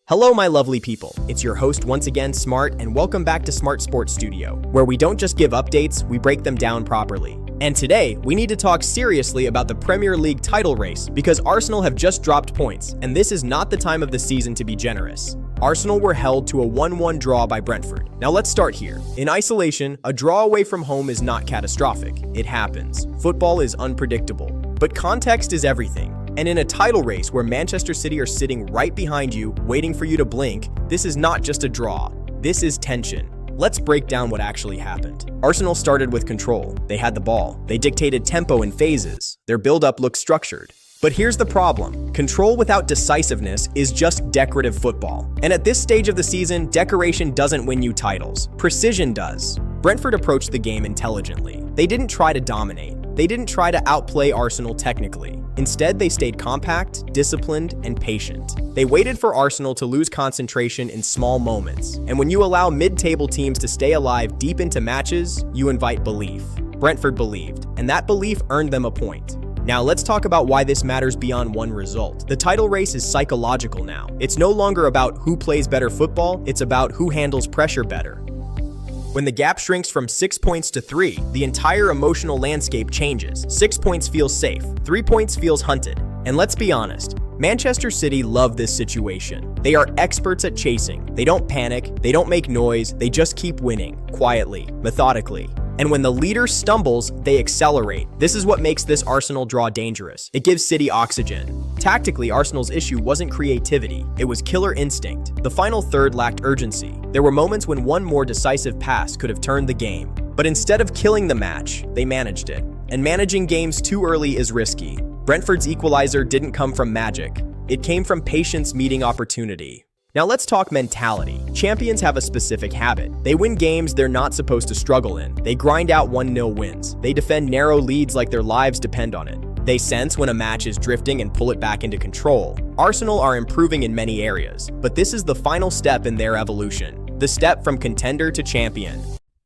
Hello, my lovely people. It's your host once again, Smart, and welcome back to Smart Sports Studio, where we don't just give updates, we break them down properly. And today, we need to talk seriously about the Premier League title race because Arsenal have just dropped points, and this is not the time of the season to be generous. Arsenal were held to a 1-1 draw by Brentford. Now let's start here. In isolation, a draw away from home is not catastrophic. It happens. Football is unpredictable. But context is everything. And in a title race where Manchester City are sitting right behind you, waiting for you to blink, this is not just a draw. This is tension. Let's break down what actually happened. Arsenal started with control. They had the ball. They dictated tempo in phases. Their build-up looked structured. But here's the problem. Control without decisiveness is just decorative football. And at this stage of the season, decoration doesn't win you titles. Precision does. Brentford approached the game intelligently. They didn't try to dominate. They didn't try to outplay Arsenal technically. Instead, they stayed compact, disciplined, and patient. They waited for Arsenal to lose concentration in small moments. And when you allow mid-table teams to stay alive deep into matches, you invite belief. Brentford believed, and that belief earned them a point. Now let's talk about why this matters beyond one result. The title race is psychological now. It's no longer about who plays better football, it's about who handles pressure better. When the gap shrinks from 6 points to 3, the entire emotional landscape changes. 6 points feels safe, 3 points feels hunted. And let's be honest, Manchester City love this situation. They are experts at chasing. They don't panic, they don't make noise, they just keep winning, quietly, methodically. And when the leader stumbles, they accelerate. This is what makes this Arsenal draw dangerous. It gives City oxygen. Tactically, Arsenal's issue wasn't creativity, it was killer instinct. The final third lacked urgency. There were moments when one more decisive pass could have turned the game. But instead of killing the match, they managed it. And managing games too early is risky. Brentford's equalizer didn't come from magic. It came from patience meeting opportunity. Now let's talk mentality. Champions have a specific habit. They win games they're not supposed to struggle in. They grind out 1-0 wins. They defend narrow leads like their lives depend on it. They sense when a match is drifting and pull it back into control. Arsenal are improving in many areas, but this is the final step in their evolution. The step from contender to champion.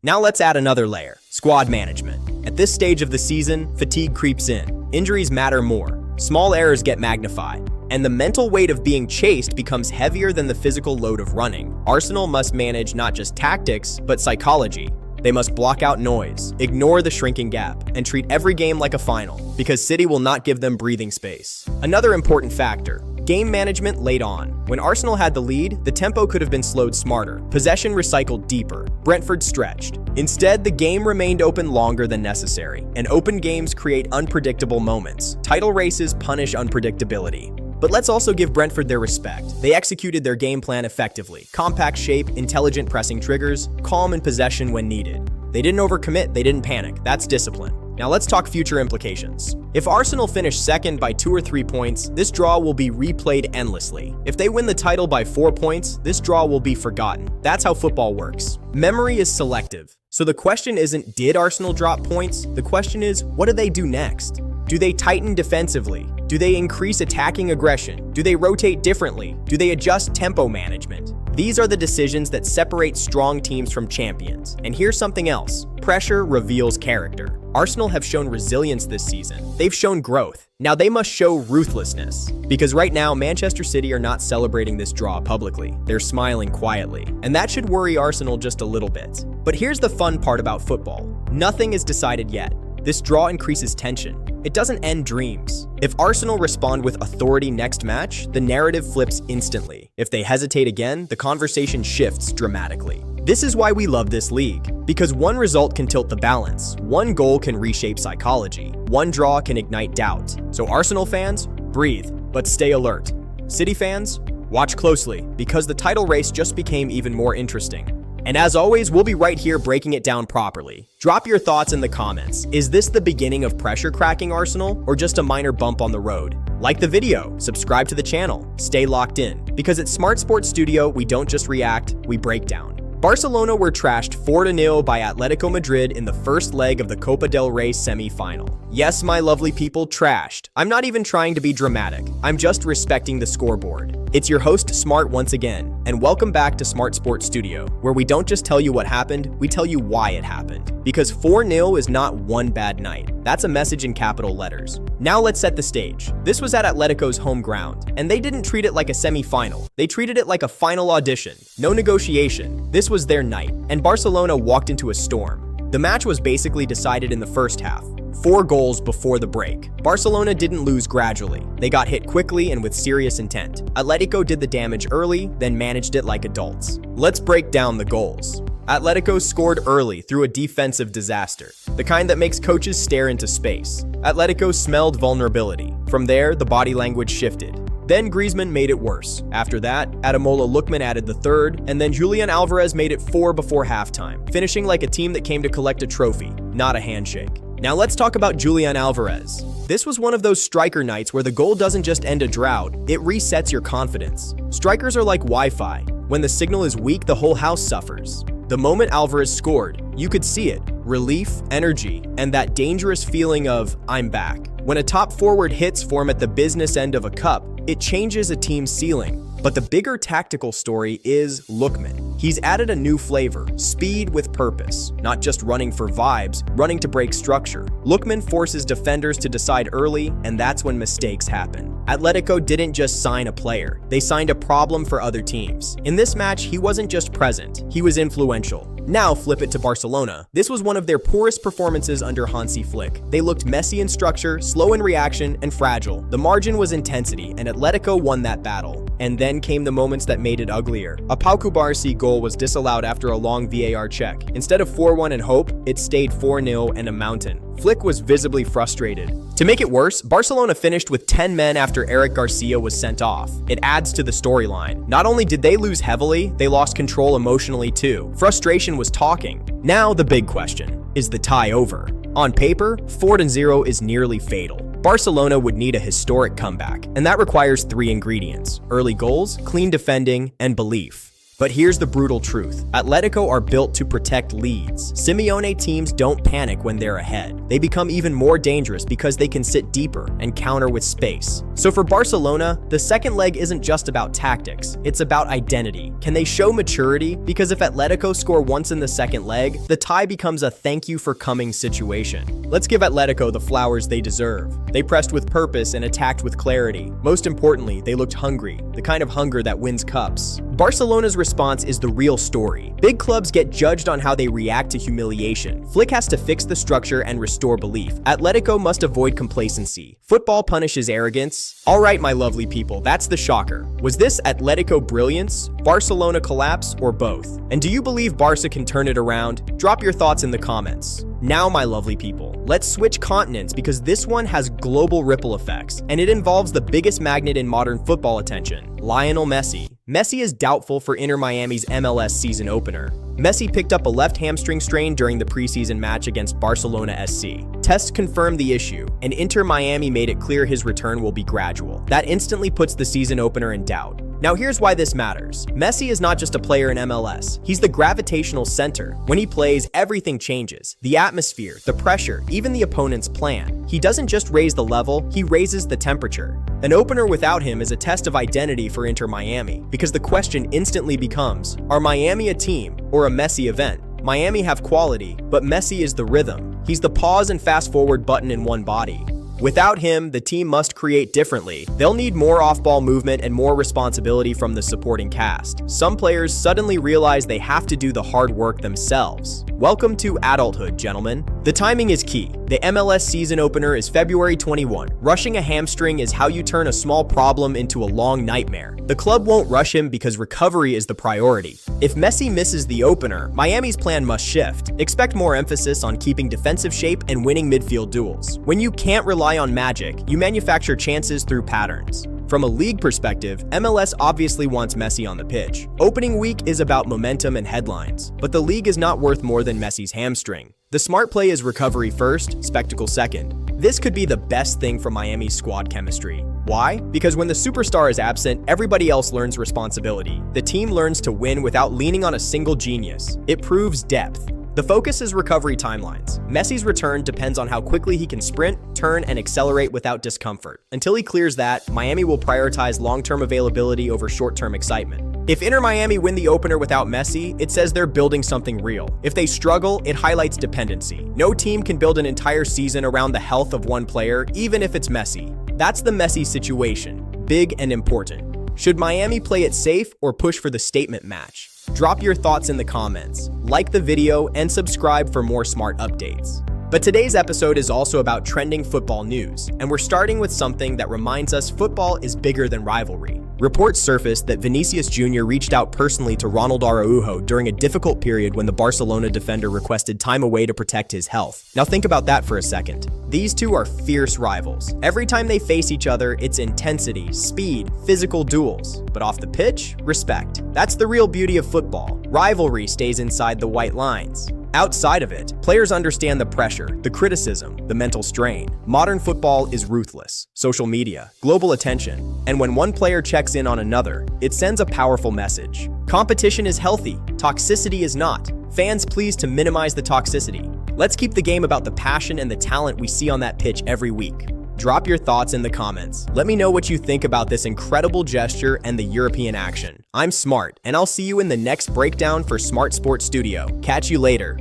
Now let's add another layer, squad management. At this stage of the season, fatigue creeps in. Injuries matter more. Small errors get magnified. And the mental weight of being chased becomes heavier than the physical load of running. Arsenal must manage not just tactics, but psychology. They must block out noise, ignore the shrinking gap, and treat every game like a final, because City will not give them breathing space. Another important factor, game management late on. When Arsenal had the lead, the tempo could have been slowed smarter, possession recycled deeper, Brentford stretched. Instead, the game remained open longer than necessary, and open games create unpredictable moments. Title races punish unpredictability. But let's also give Brentford their respect. They executed their game plan effectively. Compact shape, intelligent pressing triggers, calm in possession when needed. They didn't overcommit, they didn't panic. That's discipline. Now let's talk future implications. If Arsenal finish second by 2 or 3 points, this draw will be replayed endlessly. If they win the title by 4 points, this draw will be forgotten. That's how football works. Memory is selective. So the question isn't, did Arsenal drop points? The question is, what do they do next? Do they tighten defensively? Do they increase attacking aggression? Do they rotate differently? Do they adjust tempo management? These are the decisions that separate strong teams from champions. And here's something else. Pressure reveals character. Arsenal have shown resilience this season. They've shown growth. Now they must show ruthlessness. Because right now, Manchester City are not celebrating this draw publicly. They're smiling quietly. And that should worry Arsenal just a little bit. But here's the fun part about football. Nothing is decided yet. This draw increases tension. It doesn't end dreams. If Arsenal respond with authority next match, the narrative flips instantly. If they hesitate again, the conversation shifts dramatically. This is why we love this league. Because one result can tilt the balance. One goal can reshape psychology. One draw can ignite doubt. So Arsenal fans, breathe, but stay alert. City fans, watch closely, because the title race just became even more interesting. And as always, we'll be right here breaking it down properly. Drop your thoughts in the comments. Is this the beginning of pressure cracking Arsenal, or just a minor bump on the road? Like the video, subscribe to the channel, stay locked in. Because at Smart Sports Studio, we don't just react, we break down. Barcelona were trashed 4-0 by Atletico Madrid in the first leg of the Copa del Rey semi-final. Yes, my lovely people, trashed. I'm not even trying to be dramatic. I'm just respecting the scoreboard. It's your host, Smart, once again, and welcome back to Smart Sports Studio, where we don't just tell you what happened, we tell you why it happened. Because 4-0 is not one bad night. That's a message in capital letters. Now let's set the stage. This was at Atletico's home ground, and they didn't treat it like a semi-final. They treated it like a final audition. No negotiation. This was their night, and Barcelona walked into a storm. The match was basically decided in the first half. 4 goals before the break. Barcelona didn't lose gradually. They got hit quickly and with serious intent. Atletico did the damage early, then managed it like adults. Let's break down the goals. Atletico scored early through a defensive disaster, the kind that makes coaches stare into space. Atletico smelled vulnerability. From there, the body language shifted. Then Griezmann made it worse. After that, Ademola Lookman added the third, and then Julian Alvarez made it 4 before halftime, finishing like a team that came to collect a trophy, not a handshake. Now let's talk about Julian Alvarez. This was one of those striker nights where the goal doesn't just end a drought, it resets your confidence. Strikers are like Wi-Fi. When the signal is weak, the whole house suffers. The moment Alvarez scored, you could see it. Relief, energy, and that dangerous feeling of, I'm back. When a top forward hits form at the business end of a cup, it changes a team's ceiling. But the bigger tactical story is Lookman. He's added a new flavor, speed with purpose, not just running for vibes, running to break structure. Lookman forces defenders to decide early, and that's when mistakes happen. Atletico didn't just sign a player, they signed a problem for other teams. In this match, he wasn't just present, he was influential. Now flip it to Barcelona. This was one of their poorest performances under Hansi Flick. They looked messy in structure, slow in reaction, and fragile. The margin was intensity, and Atletico won that battle. And then came the moments that made it uglier. A Pau Cubarsí goal was disallowed after a long VAR check. Instead of 4-1 and hope, it stayed 4-0 and a mountain. Flick was visibly frustrated. To make it worse, Barcelona finished with 10 men after Eric Garcia was sent off. It adds to the storyline. Not only did they lose heavily, they lost control emotionally too. Frustration was talking. Now the big question, is the tie over? On paper, 4-0 is nearly fatal. Barcelona would need a historic comeback, and that requires 3 ingredients: early goals, clean defending, and belief. But here's the brutal truth. Atletico are built to protect leads. Simeone teams don't panic when they're ahead. They become even more dangerous because they can sit deeper and counter with space. So for Barcelona, the second leg isn't just about tactics, it's about identity. Can they show maturity? Because if Atletico score once in the second leg, the tie becomes a thank you for coming situation. Let's give Atletico the flowers they deserve. They pressed with purpose and attacked with clarity. Most importantly, they looked hungry, the kind of hunger that wins cups. Barcelona's response is the real story. Big clubs get judged on how they react to humiliation. Flick has to fix the structure and restore belief. Atletico must avoid complacency. Football punishes arrogance. All right, my lovely people, that's the shocker. Was this Atletico brilliance, Barcelona collapse, or both? And do you believe Barca can turn it around? Drop your thoughts in the comments. Now, my lovely people, let's switch continents because this one has global ripple effects, and it involves the biggest magnet in modern football attention, Lionel Messi. Messi is doubtful for Inter Miami's MLS season opener. Messi picked up a left hamstring strain during the preseason match against Barcelona SC. Tests confirmed the issue, and Inter Miami made it clear his return will be gradual. That instantly puts the season opener in doubt. Now here's why this matters. Messi is not just a player in MLS. He's the gravitational center. When he plays, everything changes. The atmosphere, the pressure, even the opponent's plan. He doesn't just raise the level, he raises the temperature. An opener without him is a test of identity for Inter Miami, because the question instantly becomes, are Miami a team or a Messi event? Miami have quality, but Messi is the rhythm. He's the pause and fast forward button in one body. Without him, the team must create differently. They'll need more off-ball movement and more responsibility from the supporting cast. Some players suddenly realize they have to do the hard work themselves. Welcome to adulthood, gentlemen. The timing is key. The MLS season opener is February 21. Rushing a hamstring is how you turn a small problem into a long nightmare. The club won't rush him because recovery is the priority. If Messi misses the opener, Miami's plan must shift. Expect more emphasis on keeping defensive shape and winning midfield duels. When you can't rely on magic, you manufacture chances through patterns. From a league perspective, MLS obviously wants Messi on the pitch. Opening week is about momentum and headlines, but the league is not worth more than Messi's hamstring. The smart play is recovery first, spectacle second. This could be the best thing for Miami's squad chemistry. Why? Because when the superstar is absent, everybody else learns responsibility. The team learns to win without leaning on a single genius. It proves depth. The focus is recovery timelines. Messi's return depends on how quickly he can sprint, turn, and accelerate without discomfort. Until he clears that, Miami will prioritize long-term availability over short-term excitement. If Inter Miami win the opener without Messi, it says they're building something real. If they struggle, it highlights dependency. No team can build an entire season around the health of one player, even if it's Messi. That's the Messi situation. Big and important. Should Miami play it safe or push for the statement match? Drop your thoughts in the comments, like the video, and subscribe for more smart updates. But today's episode is also about trending football news, and we're starting with something that reminds us football is bigger than rivalry. Reports surfaced that Vinicius Jr. reached out personally to Ronald Araujo during a difficult period when the Barcelona defender requested time away to protect his health. Now think about that for a second. These two are fierce rivals. Every time they face each other, it's intensity, speed, physical duels. But off the pitch, respect. That's the real beauty of football. Rivalry stays inside the white lines. Outside of it, players understand the pressure, the criticism, the mental strain. Modern football is ruthless. Social media, global attention, and when one player checks in on another, it sends a powerful message. Competition is healthy, toxicity is not. Fans please to minimize the toxicity. Let's keep the game about the passion and the talent we see on that pitch every week. Drop your thoughts in the comments. Let me know what you think about this incredible gesture and the European action. I'm Smart, and I'll see you in the next breakdown for Smart Sports Studio. Catch you later.